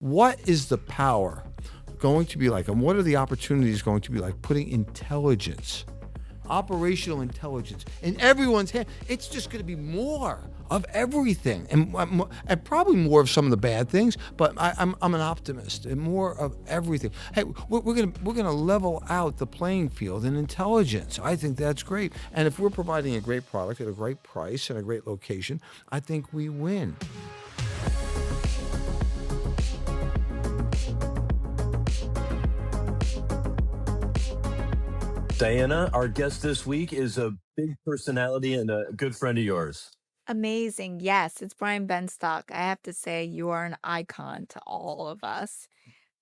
What is the power going to be like, and what are the opportunities going to be like putting intelligence, operational intelligence in everyone's hand? It's just going to be more of everything, and probably more of some of the bad things. But I'm an optimist, and more of everything. Hey, we're gonna level out the playing field in intelligence. I think that's great. And if we're providing a great product at a great price and a great location, I think we win. Diana, our guest this week is a big personality and a good friend of yours. Amazing. Yes, it's Brian Benstock. I have to say, you are an icon to all of us.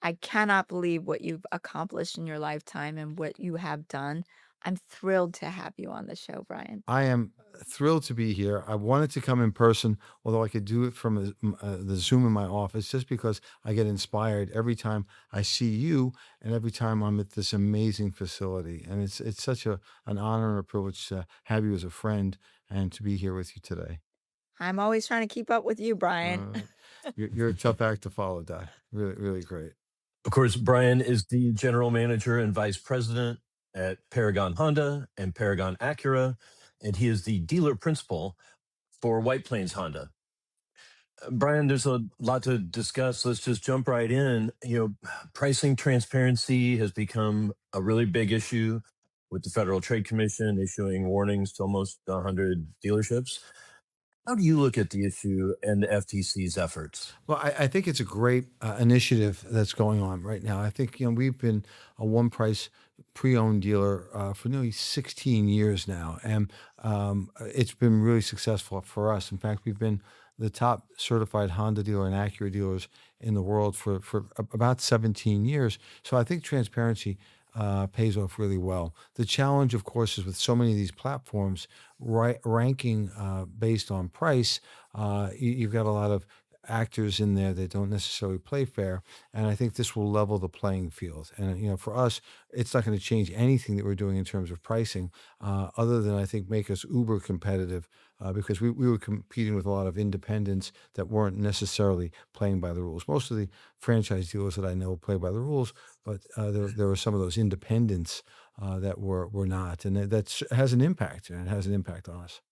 I cannot believe what you've accomplished in your lifetime and what you have done. I'm thrilled to have you on the show, Brian. I am thrilled to be here. I wanted to come in person, although I could do it from the Zoom in my office, just because I get inspired every time I see you and every time I'm at this amazing facility. And it's such an honor and a privilege to have you as a friend and to be here with you today. I'm always trying to keep up with you, Brian. Uh, you're a tough act to follow, Di. Really, really great. Of course, Brian is the general manager and vice president at Paragon Honda and Paragon Acura, and he is the dealer principal for White Plains Honda. Brian, there's a lot to discuss. Let's just jump right in. Pricing transparency has become a really big issue with the Federal Trade Commission issuing warnings to almost 100 dealerships. How do you look at the issue and the FTC's efforts? Well, I think it's a great initiative that's going on right now. I think we've been a one price pre-owned dealer for nearly 16 years now, and it's been really successful for us. In fact, we've been the top certified Honda dealer and Acura dealers in the world for about 17 years. So I think transparency pays off really well. The challenge, of course, is with so many of these platforms, ranking based on price. You've got a lot of actors in there that don't necessarily play fair, and I think this will level the playing field. And for us, it's not going to change anything that we're doing in terms of pricing, other than I think make us uber competitive, because we were competing with a lot of independents that weren't necessarily playing by the rules. Most of the franchise dealers that I know play by the rules, but there were some of those independents that were not, and that has an impact, and it has an impact on us.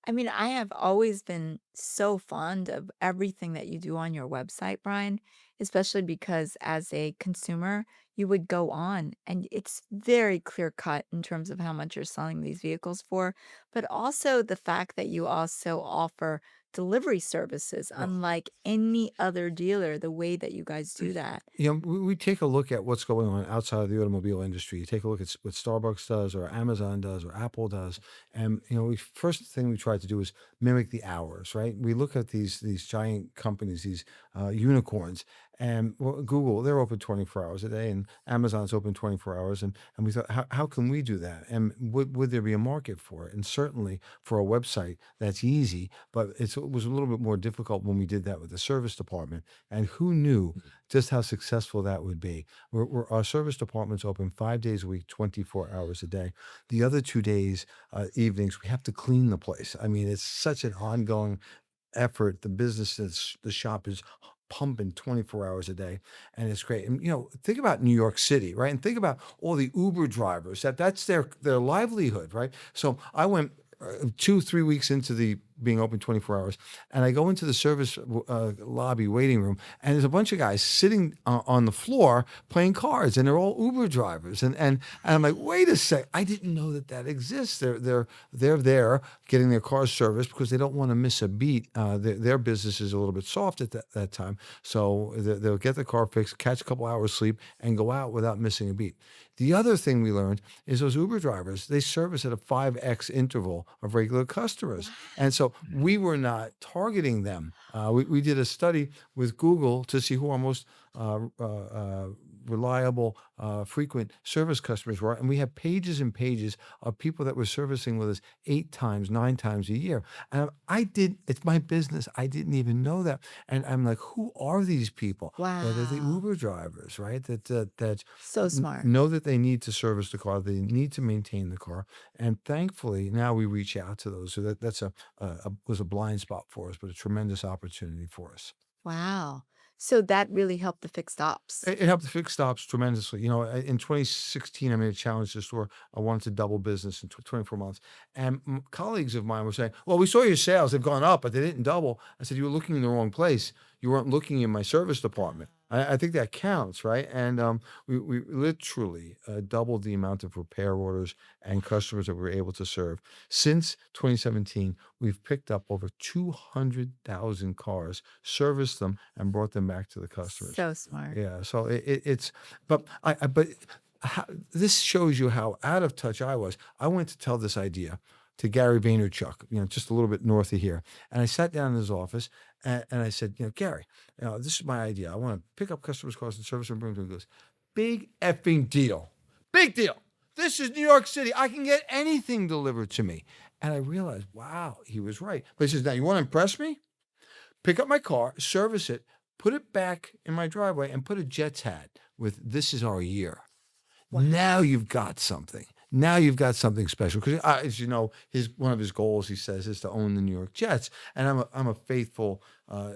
I mean, I have always been so fond of everything that you do on your website, Brian, especially because as a consumer, you would go on and it's very clear cut in terms of how much you're selling these vehicles for, but also the fact that you also offer delivery services, unlike any other dealer, the way that you guys do that. We take a look at what's going on outside of the automobile industry. You take a look at what Starbucks does, or Amazon does, or Apple does, and we first thing we try to do is mimic the hours. Right? We look at these giant companies, these unicorns, and Google, they're open 24 hours a day, and Amazon's open 24 hours, and we thought, how can we do that? And would there be a market for it? And certainly for a website, that's easy, but it was a little bit more difficult when we did that with the service department. And who knew just how successful that would be? Our service department's open 5 days a week, 24 hours a day. The other 2 days, evenings, we have to clean the place. I mean, it's such an ongoing effort. The shop is pumping 24 hours a day, and it's great. And think about New York City, right? And think about all the Uber drivers, that's their livelihood, right? So I went 2 3 weeks into the being open 24 hours, and I go into the service lobby waiting room, and there's a bunch of guys sitting on the floor playing cards, and they're all Uber drivers, and I'm like, wait a sec, I didn't know that exists. They're there getting their cars serviced because they don't want to miss a beat. Their business is a little bit soft at that time, so they'll get the car fixed, catch a couple hours sleep, and go out without missing a beat. The other thing we learned is those Uber drivers, they service at a 5x interval of regular customers. And so Mm. we were not targeting them. We did a study with Google to see who our most reliable, frequent service customers were. And we have pages and pages of people that were servicing with us 8 times, 9 times a year. And it's my business. I didn't even know that. And I'm like, who are these people? Well, they're the Wow. Uber drivers, right? That So smart. know that they need to service the car, they need to maintain the car, and thankfully now we reach out to those. So that's was a blind spot for us, but a tremendous opportunity for us. Wow. So that really helped the fixed ops. It helped fix stops tremendously. In 2016, I made a challenge to the store. I wanted to double business in 24 months. And colleagues of mine were saying, well, we saw your sales have gone up, but they didn't double. I said, you were looking in the wrong place. You weren't looking in my service department. I think that counts, right? And we literally doubled the amount of repair orders and customers that we were able to serve. Since 2017, we've picked up over 200,000 cars, serviced them, and brought them back to the customers. So smart. Yeah, so it's but but how, this shows you how out of touch I was. I went to tell this idea to Gary Vaynerchuk, just a little bit north of here, and I sat down in his office and I said, Gary, this is my idea. I want to pick up customers' cars and service and bring them to. He goes, big effing deal, big deal. This is New York City. I can get anything delivered to me, and I realized, wow, he was right. But he says, now you want to impress me? Pick up my car, service it, put it back in my driveway, and put a Jets hat with "This is our year." Wow. Now you've got something. Now you've got something special because, as you know, his one of his goals, he says, is to own the New York Jets, and I'm a faithful,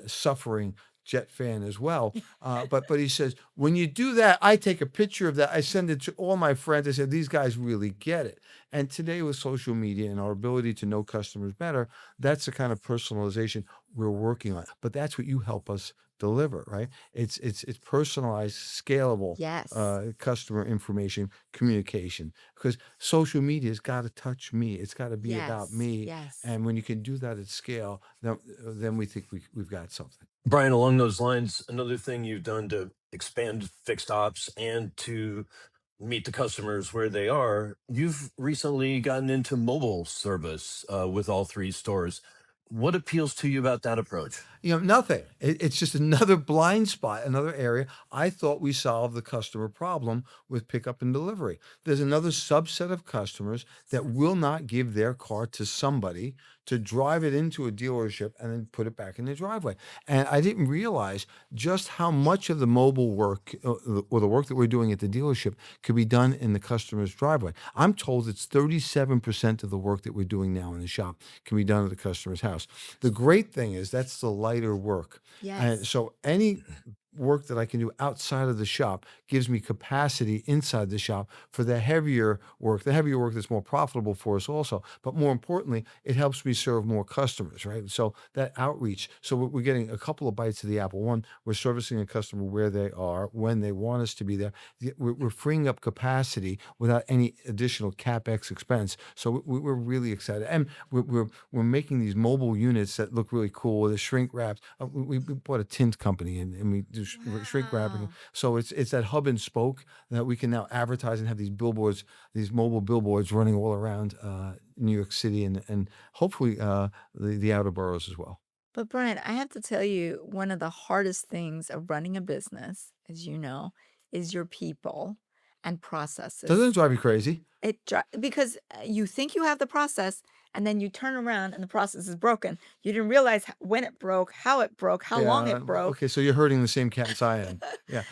suffering Jet fan as well. But he says, when you do that, I take a picture of that. I send it to all my friends. I said, these guys really get it. And today with social media and our ability to know customers better, that's the kind of personalization we're working on. But that's what you help us deliver, right? It's personalized, scalable Yes. customer information communication because social media's got to touch me. It's got to be about Yes. me. Yes. And when you can do that at scale, then we think we've got something. Brian, along those lines, another thing you've done to expand fixed ops and to meet the customers where they are, you've recently gotten into mobile service with all three stores. What appeals to you about that approach? Nothing. It's just another blind spot, another area. I thought we solved the customer problem with pickup and delivery. There's another subset of customers that will not give their car to somebody to drive it into a dealership and then put it back in the driveway. And I didn't realize just how much of the mobile work or the work that we're doing at the dealership could be done in the customer's driveway. I'm told it's 37% of the work that we're doing now in the shop can be done at the customer's house. The great thing is that's the lighter work. And Yes. so any work that I can do outside of the shop gives me capacity inside the shop for the heavier work that's more profitable for us also. But more importantly, it helps me serve more customers, right? So that outreach. So we're getting a couple of bites of the apple. One, we're servicing a customer where they are, when they want us to be there. We're freeing up capacity without any additional CapEx expense. So we're really excited. And we're making these mobile units that look really cool with a shrink wrapped. We bought a tint company and we do shrink wrapping. Wow. So it's that hub and spoke that we can now advertise and have these billboards, these mobile billboards running all around New York City and hopefully the outer boroughs as well. But Brian, I have to tell you, one of the hardest things of running a business, as you know, is your people and Doesn't processes. it drive you crazy? Because you think you have the process, and then you turn around and the process is broken. You didn't realize when it broke, how long Yeah. it broke. Okay. So you're hurting the same cats I am. Yeah.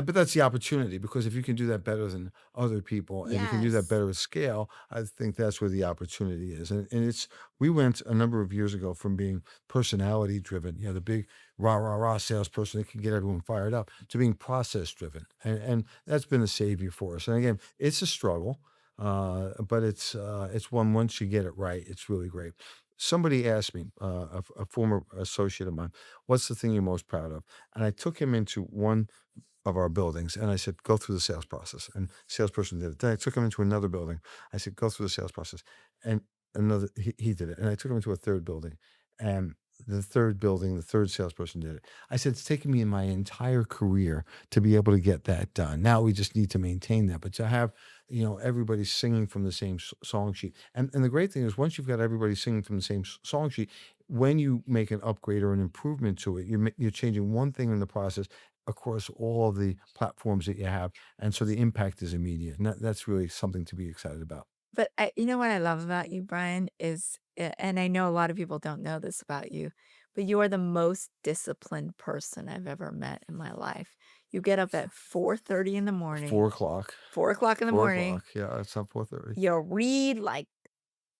But that's the opportunity because if you can do that better than other people and you can do that Yes. better at scale, I think that's where the opportunity is. And we went a number of years ago from being personality driven, the big rah, rah, rah salesperson that can get everyone fired up to being process driven. And that's been a savior for us. And again, it's a struggle. But it's one once you get it right, it's really great. Somebody asked me, a former associate of mine, "What's the thing you're most proud of?" And I took him into one of our buildings and I said, "Go through the sales process." And salesperson did it. Then I took him into another building. I said, "Go through the sales process." And he did it. And I took him into a third building. And the third building, the third salesperson did it. I said, "It's taken me in my entire career to be able to get that done. Now we just need to maintain that. But to have, everybody singing from the same song sheet. And the great thing is once you've got everybody singing from the same song sheet, when you make an upgrade or an improvement to it, you're changing one thing in the process across all of the platforms that you have. And so the impact is immediate. And that's really something to be excited about. But you know what I love about you, Brian, is, and I know a lot of people don't know this about you, but you are the most disciplined person I've ever met in my life. You get up at 4:30 in the morning, 4 o'clock. 4 o'clock in the 4 morning. o'clock. Yeah, it's not 4:30. You read like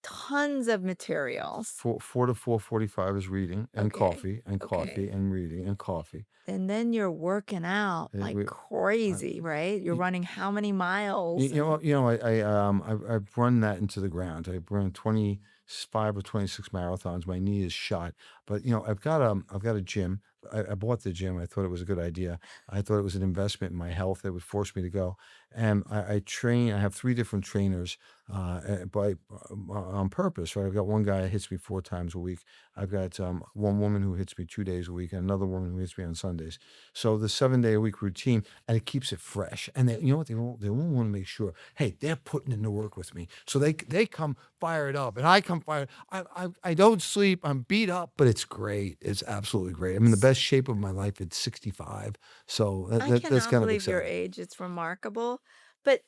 tons of materials. 4 to 4:45 is reading and Okay. coffee and Okay. coffee and reading and coffee. And then you're working out And like we I crazy, right? You're running how many miles and I've run that into the ground. I've run 25 or 26 marathons. My knee is shot, but I've got a gym. I bought the gym. I thought it was a good idea. I thought it was an investment in my health that would force me to go. And I train. I have three different trainers on purpose. Right. I've got one guy that hits me 4 times a week. I've got one woman who hits me 2 days a week, and another woman who hits me on Sundays. So the 7 day a week routine, and it keeps it fresh. And they, you know what, they all want to make sure, hey, they're putting in the work with me, so they come fired up, and I come fired. I don't sleep. I'm beat up, but it's great. It's absolutely great. I'm in the best shape of my life at 65, so I that's cannot kind of believe your exciting. age. It's remarkable. But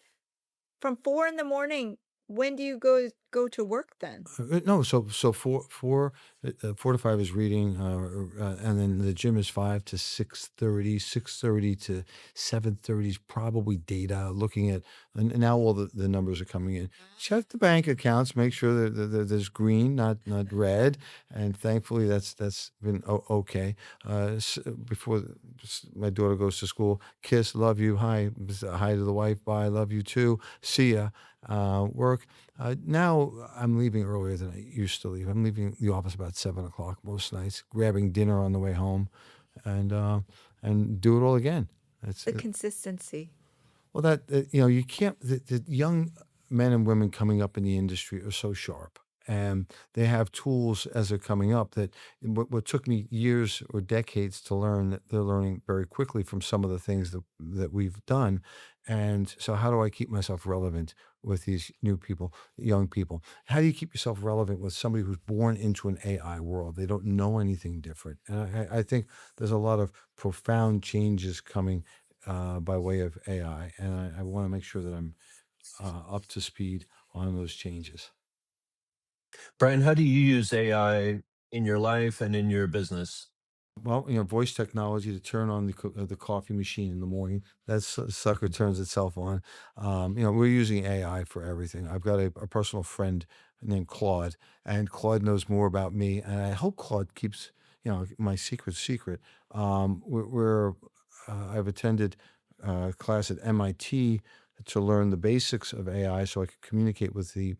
from 4 in the morning, when do you go to work then? No, so 4 to 5 is reading, and then the gym is 5 to 6:30. 6:30 to 7:30 is probably data. Looking at, and now all the numbers are coming in. Check the bank accounts, make sure that there's green, not red, and thankfully that's been okay. Before my daughter goes to school, kiss, love you, hi, hi to the wife, bye, love you too, see ya, work. Now I'm leaving earlier than I used to leave. I'm leaving the office about 7 o'clock most nights, grabbing dinner on the way home, and uh, and do it all again. It's The consistency. well, you can't. The young men and women coming up in the industry are so sharp, and they have tools as they're coming up that what took me years or decades to learn, that they're learning very quickly from some of the things that we've done. And so, how do I keep myself relevant with these new people, young people? How do you keep yourself relevant with somebody who's born into an AI world? They don't know anything different, and I think there's a lot of profound changes coming by way of AI, and I want to make sure that I'm up to speed on those changes. Brian, how do you use AI in your life and in your business? Well, voice technology to turn on the coffee machine in the morning. That sucker turns itself on. We're using AI for everything. I've got a personal friend named Claude, and Claude knows more about me, and I hope Claude keeps my secret secret. I've attended class at MIT to learn the basics of AI, so I could communicate with the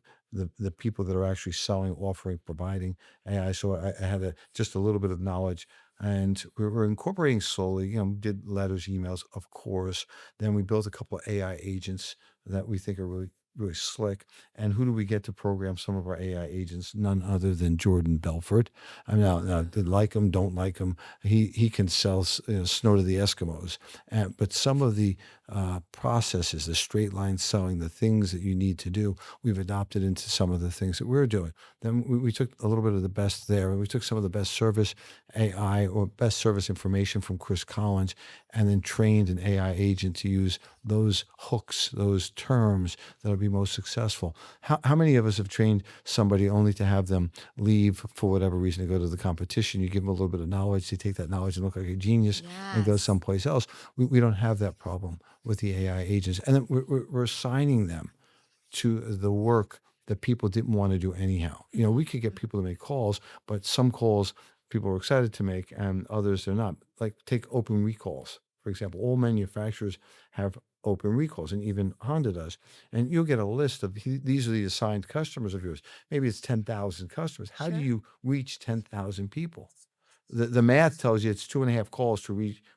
people that are actually selling, offering, providing AI. So I had just a little bit of knowledge, and we're incorporating slowly. Did letters, emails, of course. Then we built a couple of AI agents that we think are really slick. And who do we get to program some of our AI agents? None other than Jordan Belfort. I mean, now, Wow. did like him, don't like him. He can sell snow to the Eskimos. But some of the processes, the straight line selling, the things that you need to do, we've adopted into some of the things that we're doing. Then we took a little bit of the best there. We took some of the best service AI or best service information from Chris Collins, and then trained an AI agent to use those hooks, those terms that'll be most successful. How many of us have trained somebody only to have them leave for whatever reason to go to the competition? You give them a little bit of knowledge, they take that knowledge and look like a genius and go Yes. someplace else. We don't have that problem with the AI agents. And then we're assigning them to the work that people didn't want to do anyhow. We could get Mhm. people to make calls, but some calls people are excited to make and others they're not. Like take open recalls, for example. All manufacturers have open recalls, and even Honda does. And you'll get a list of these are the assigned customers of yours. Maybe it's 10,000 customers. How do Sure. you reach 10,000 people? The math tells you it's 2.5 calls to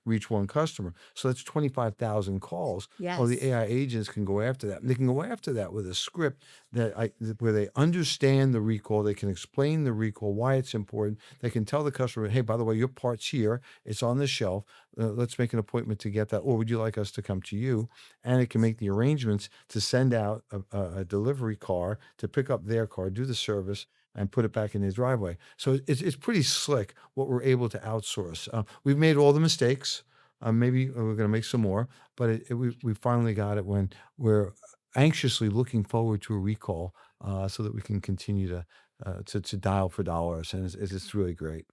reach one customer. So that's 25,000 calls. Well, the Yes. AI agents can go after that. And they can go after that with a script where they understand the recall, they can explain the recall, why it's important. They can tell the customer, hey, by the way, your part's here, it's on the shelf. Let's make an appointment to get that. Or would you like us to come to you? And it can make the arrangements to send out a delivery car to pick up their car, do the service, and put it back in his driveway. So it's pretty slick what we're able to outsource. We've made all the mistakes. Maybe we're going to make some more, but we finally got it when we're anxiously looking forward to a recall, so that we can continue to dial for dollars, and it's really great.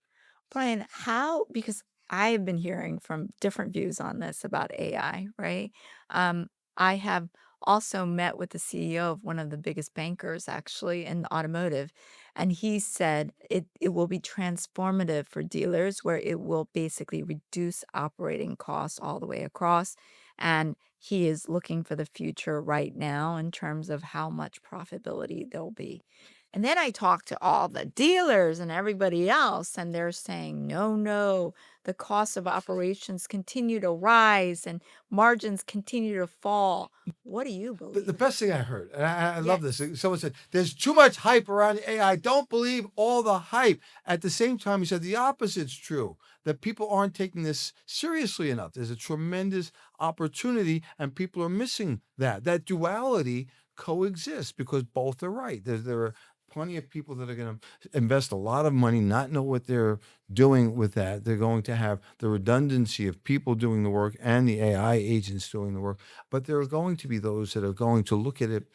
Brian, how because I have been hearing from different views on this about AI, right? Um, I have also met with the CEO of one of the biggest bankers actually in automotive, and he said it will be transformative for dealers where it will basically reduce operating costs all the way across, and he is looking for the future right now in terms of how much profitability there'll be. And then I talked to all the dealers and everybody else, and they're saying, no, no, the costs of operations continue to rise and margins continue to fall. What do you The believe? best thing I heard, and I love this. Yes. Someone said, "There's too much hype around AI. Don't believe all the hype." At the same time, he said the opposite's true. That people aren't taking this seriously enough. There's a tremendous opportunity, and people are missing that. That duality coexists because both are right. There are plenty of people that are going to invest a lot of money, not know what they're doing with that. They're going to have the redundancy of people doing the work and the AI agents doing the work. But there are going to be those that are going to look at it.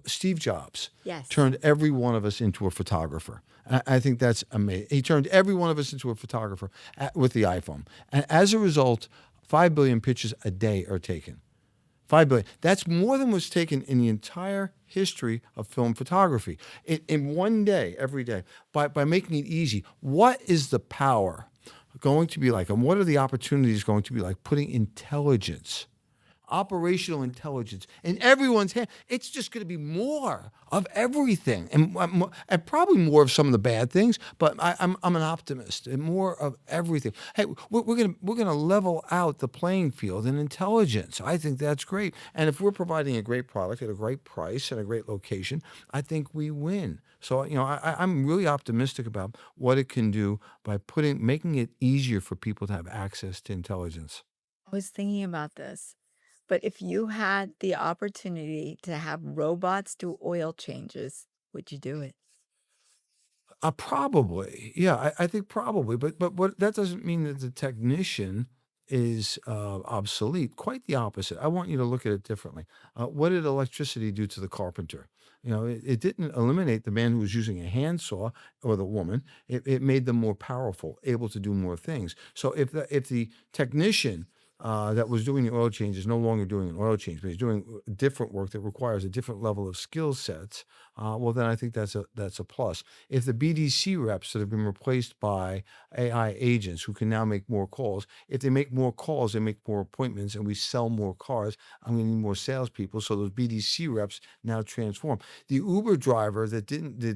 Steve Jobs Yes. turned every one of us into a photographer. I think that's amazing. He turned every one of us into a photographer with the iPhone. And as a result, 5 billion pictures a day are taken. 5 billion. That's more than was taken in the entire history of film photography. In one day, every day, by making it easy. What is the power going to be like? And what are the opportunities going to be like? Putting intelligence, operational intelligence in everyone's hand. It's just going to be more of everything, and probably more of some of the bad things. But I'm an optimist, and more of everything. Hey, we're gonna level out the playing field in intelligence. I think that's great. And if we're providing a great product at a great price and a great location, I think we win. So I'm really optimistic about what it can do by making it easier for people to have access to intelligence. I was thinking about this, but if you had the opportunity to have robots do oil changes, would you do it? Probably, yeah, I think probably, but what that doesn't mean that the technician is obsolete. Quite the opposite. I want you to look at it differently. What did electricity do to the carpenter? It didn't eliminate the man who was using a handsaw or the woman. It made them more powerful, able to do more things. So if the technician that was doing the oil change is no longer doing an oil change, but he's doing different work that requires a different level of skill sets, well, then I think that's a plus. If the BDC reps that have been replaced by AI agents who can now make more calls, if they make more calls, they make more appointments, and we sell more cars, I'm going to need more salespeople. So those BDC reps now transform. The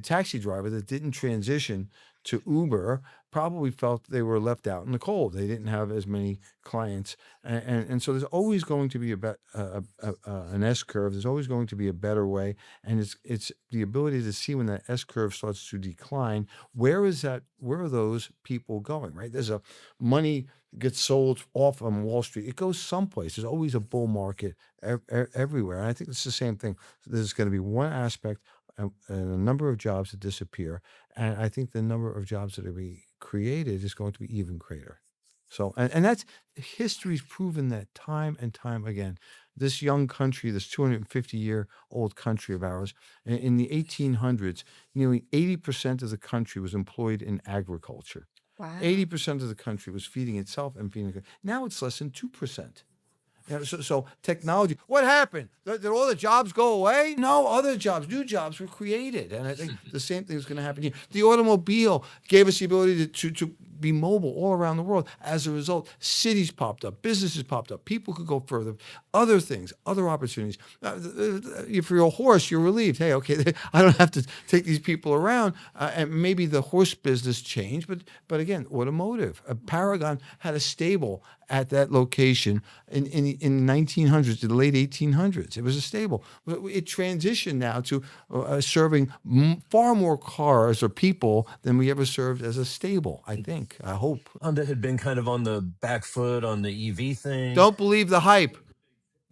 taxi driver that didn't transition to Uber probably felt they were left out in the cold. They didn't have as many clients, and so there's always going to be an S curve. There's always going to be a better way, and it's the ability to see when that S curve starts to decline. Where is that? Where are those people going? Right? There's money gets sold off on Wall Street. It goes someplace. There's always a bull market everywhere, and I think it's the same thing. There's going to be one aspect. And a number of jobs that disappear, and I think the number of jobs that are being created is going to be even greater. So, and that's history's proven that time and time again. This young country, this 250-year-old country of ours, in the 1800s, nearly 80% of the country was employed in agriculture. Wow. 80% of the country was feeding itself and feeding it. Now it's less than 2%. So technology, what happened? Did all the jobs go away? No, other jobs, new jobs were created. And I think the same thing is going to happen here. The automobile gave us the ability to be mobile all around the world. As a result, cities popped up, businesses popped up, people could go further, other things, other opportunities. If you're a horse, you're relieved. Hey, okay, I don't have to take these people around. And maybe the horse business changed, but again, automotive. Paragon had a stable at that location in the 1900s to the late 1800s. It was a stable. It transitioned now to serving far more cars or people than we ever served as a stable, I think. I hope. Honda had been kind of on the back foot on the EV thing. Don't believe the hype.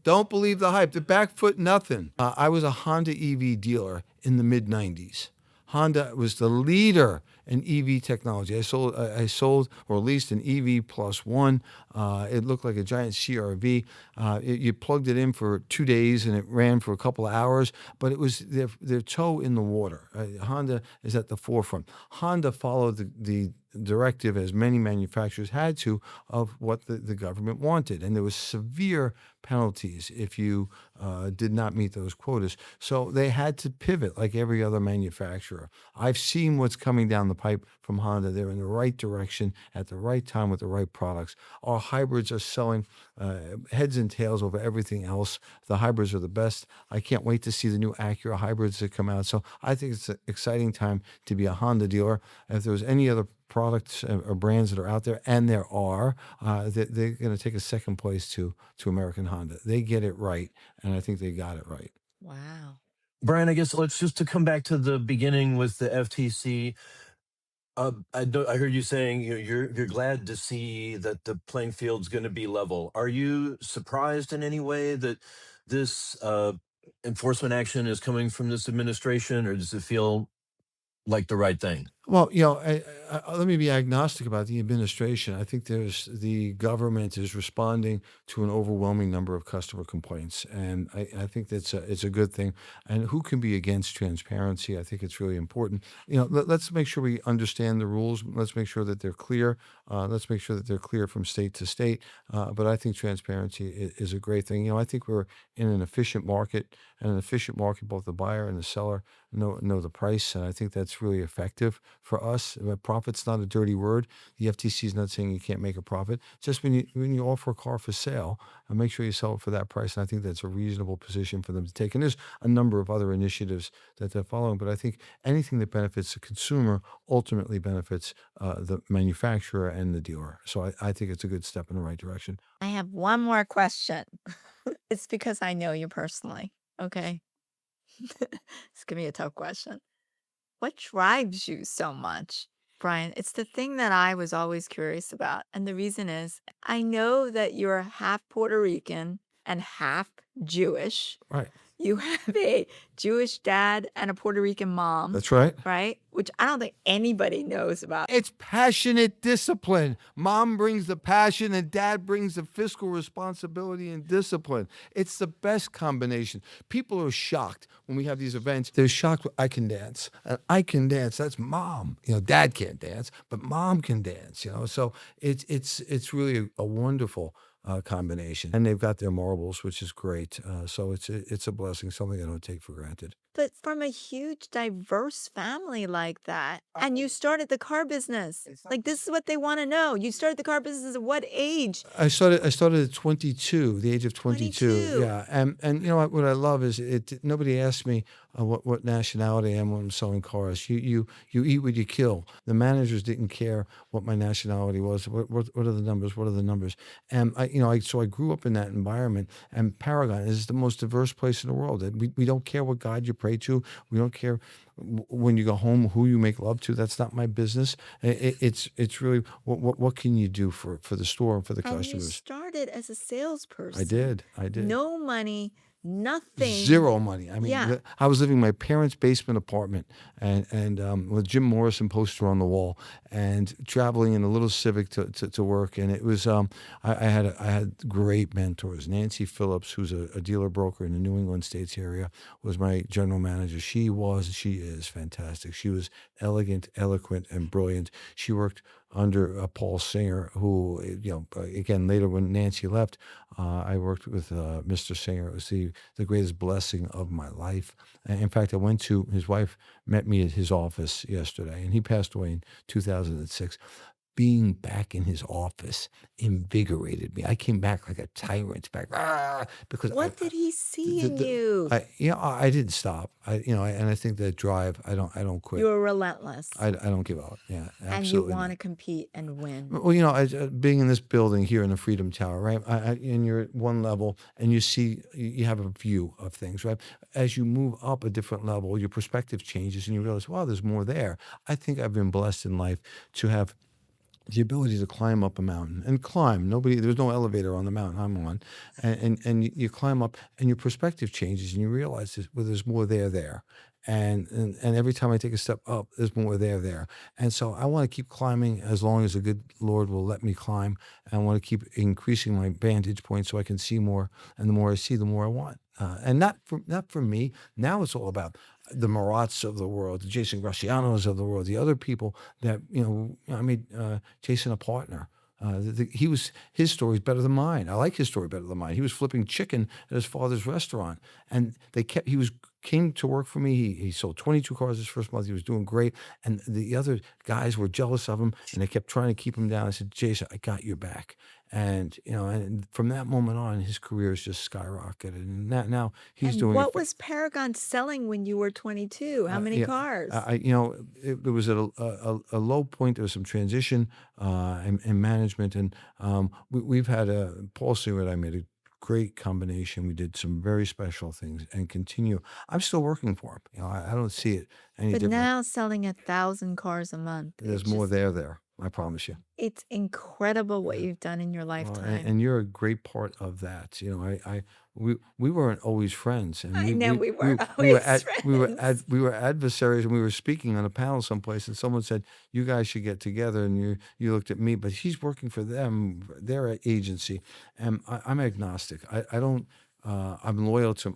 Don't believe the hype. The back foot, nothing. I was a Honda EV dealer in the mid 90s. Honda was the leader and EV technology. I sold or leased an EV plus one. It looked like a giant CRV. You plugged it in for 2 days and it ran for a couple of hours, but it was their toe in the water. Honda is at the forefront. Honda followed the directive, as many manufacturers had to, of what the government wanted. And there was severe penalties if you did not meet those quotas. So they had to pivot like every other manufacturer. I've seen what's coming down the pipe from Honda. They're in the right direction at the right time with the right products. Our hybrids are selling heads and tails over everything else. The hybrids are the best. I can't wait to see the new Acura hybrids that come out. So I think it's an exciting time to be a Honda dealer. If there was any other products or brands that are out there, and there are, they're going to take a second place to American Honda. They get it right, and I think they got it right. Wow. Brian, I guess let's just to come back to the beginning with the FTC. I heard you saying you're glad to see that the playing field's going to be level. Are you surprised in any way that this enforcement action is coming from this administration, or does it feel like the right thing? Well, let me be agnostic about the administration. I think the government is responding to an overwhelming number of customer complaints, and I think it's a good thing. And who can be against transparency? I think it's really important. Let's make sure we understand the rules. Let's make sure that they're clear. Let's make sure that they're clear from state to state. But I think transparency is a great thing. I think we're in an efficient market, and an efficient market, both the buyer and the seller know the price, and I think that's really effective for us. Profit's not a dirty word. The FTC is not saying you can't make a profit. Just when you offer a car for sale, make sure you sell it for that price. And I think that's a reasonable position for them to take. And there's a number of other initiatives that they're following. But I think anything that benefits the consumer ultimately benefits the manufacturer and the dealer. So I think it's a good step in the right direction. I have one more question. It's because I know you personally. Okay. It's gonna be a tough question. What drives you so much, Brian? It's the thing that I was always curious about. And the reason is I know that you're half Puerto Rican and half Jewish. Right. You have a Jewish dad and a Puerto Rican mom, That's right. right? Which I don't think anybody knows about. It's passionate discipline. Mom brings the passion and dad brings the fiscal responsibility and discipline. It's the best combination. People are shocked when we have these events. They're shocked I can dance. And I can dance. That's mom. Dad can't dance, but mom can dance, So it's really a wonderful combination. And they've got their marbles, which is great. So it's a blessing, something I don't take for granted. But from a huge, diverse family like that, and you started the car business. Like, this is what they want to know. You started the car business at what age? I started at 22, the age of 22. 22. Yeah. And what I love is nobody asked me what nationality I am when I'm selling cars. You eat what you kill. The managers didn't care what my nationality was. What are the numbers? What are the numbers? And so I grew up in that environment, and Paragon is the most diverse place in the world. We don't care what God you pray to. We don't care when you go home who you make love to. That's not my business. It's really what can you do for the store and for the And you customers. started as a salesperson. I did. No money, nothing. Zero money. I mean, Yeah. I was living in my parents' basement apartment, and with Jim Morrison poster on the wall, and traveling in a little Civic to work. And it was I had great mentors. Nancy Phillips, who's a dealer broker in the New England states area, was my general manager. She is fantastic. She was elegant, eloquent, and brilliant. She worked under Paul Singer, who, again, later when Nancy left, I worked with Mr. Singer. It was the greatest blessing of my life. In fact, his wife met me at his office yesterday, and he passed away in 2006. Being back in his office invigorated me. I came back like a tyrant, because What did he see in you? I didn't stop. And I think that drive. I don't quit. You were relentless. I don't give up. Yeah, And you absolutely. want to compete and win. Well, being in this building here in the Freedom Tower, right? And you're at one level, and you have a view of things, right? As you move up a different level, your perspective changes, and you realize, wow, there's more there. I think I've been blessed in life to have the ability to climb up a mountain and climb. There's no elevator on the mountain I'm on, and you climb up, and your perspective changes, and you realize there's more there. And every time I take a step up, there's more there. And so I want to keep climbing as long as the good Lord will let me climb. And I want to keep increasing my vantage point so I can see more. And the more I see, the more I want. And not for me. Now it's all about the Marats of the world, the Jason Gracianos of the world, the other people that I made Jason a partner. His story is better than mine. I like his story better than mine. He was flipping chicken at his father's restaurant, and came to work for me. He sold 22 cars his first month. He was doing great, and the other guys were jealous of him, and they kept trying to keep him down. I said, Jason, I got your back. And from that moment on, his career has just skyrocketed, and now he's And doing what was Paragon selling when you were 22? How many yeah, cars? it was at a low point. There was some transition in management, and we've had Paul Stewart. I made a great combination. We did some very special things, and continue. I'm still working for him. I don't see it any But different. now selling 1,000 cars a month, There's more there. I promise you. it's incredible what Yeah. you've done in your Well, lifetime. and you're a great part of that. We weren't always friends, and I know we weren't we were always friends. we were adversaries, and we were speaking on a panel someplace, and someone said, "You guys should get together." And you looked at me, but he's working for them, their agency, and I'm agnostic. I don't. I'm loyal to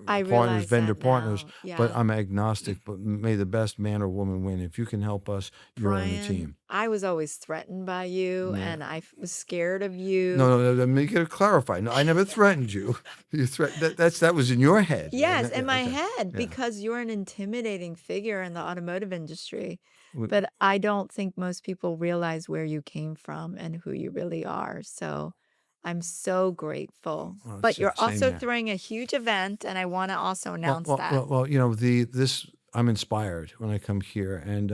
I partners, realize vendor that partners, now. but Yeah. I'm agnostic. But may the best man or woman win. If you can help us, you're on the Brian, team. I was always threatened by you, Yeah. and was scared of you. No, let me get it clarified. No, I never threatened you. You that was in your head. Yes, in my Okay. head, Yeah. because you're an intimidating figure in the automotive industry. W- But I don't think most people realize where you came from and who you really are. So I'm so grateful. Well, But you're same also here. throwing a huge event, and I want to also announce that. Well, this I'm inspired when I come here, and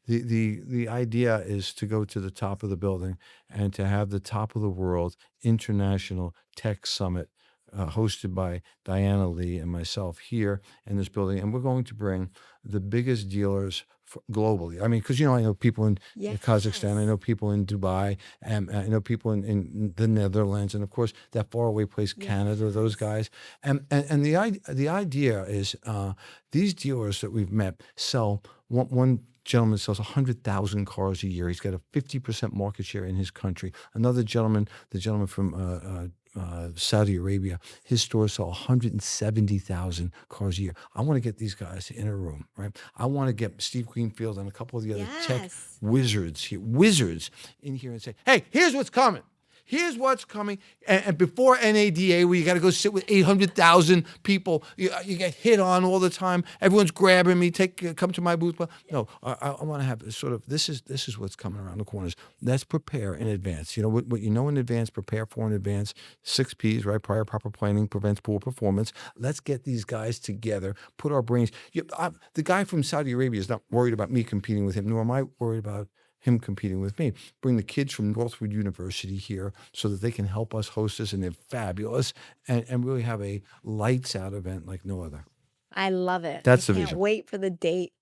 the idea is to go to the top of the building and to have the top of the world international tech summit. Hosted by Diana Lee and myself here in this building, and we're going to bring the biggest dealers globally. I mean, because I know people in Kazakhstan, I Yes. know people in Dubai, and I know people in the Netherlands, and of course that faraway place, Canada. Those Yes. guys, and the idea is these dealers that we've met sell one gentleman sells 100,000 cars a year. He's got a 50% market share in his country. Another gentleman, the gentleman from Saudi Arabia, his stores sell 170,000 cars a year. I want to get these guys in a room, right? I want to get Steve Greenfield and a couple of the other tech Yes. wizards in here and say, hey, here's what's coming. Here's what's coming. And before NADA, where you got to go sit with 800,000 people, you get hit on all the time. Everyone's grabbing me. Come to my booth. No, I want to have sort of this is what's coming around the corners. Let's prepare in advance. What you know in advance, prepare for in advance. 6 P's, right? Prior proper planning prevents poor performance. Let's get these guys together. Put our brains. The guy from Saudi Arabia is not worried about me competing with him, nor am I worried about him competing with me. Bring the kids from Northwood University here so that they can help us host this, and they're fabulous, and really have a lights out event like no other. I love it. That's I the can't vision. wait for the date.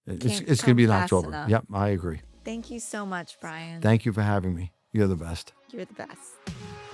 It's Can't going to be in come fast October. enough. Yep, I agree. Thank you so much, Brian. Thank you for having me. You're the best. You're the best.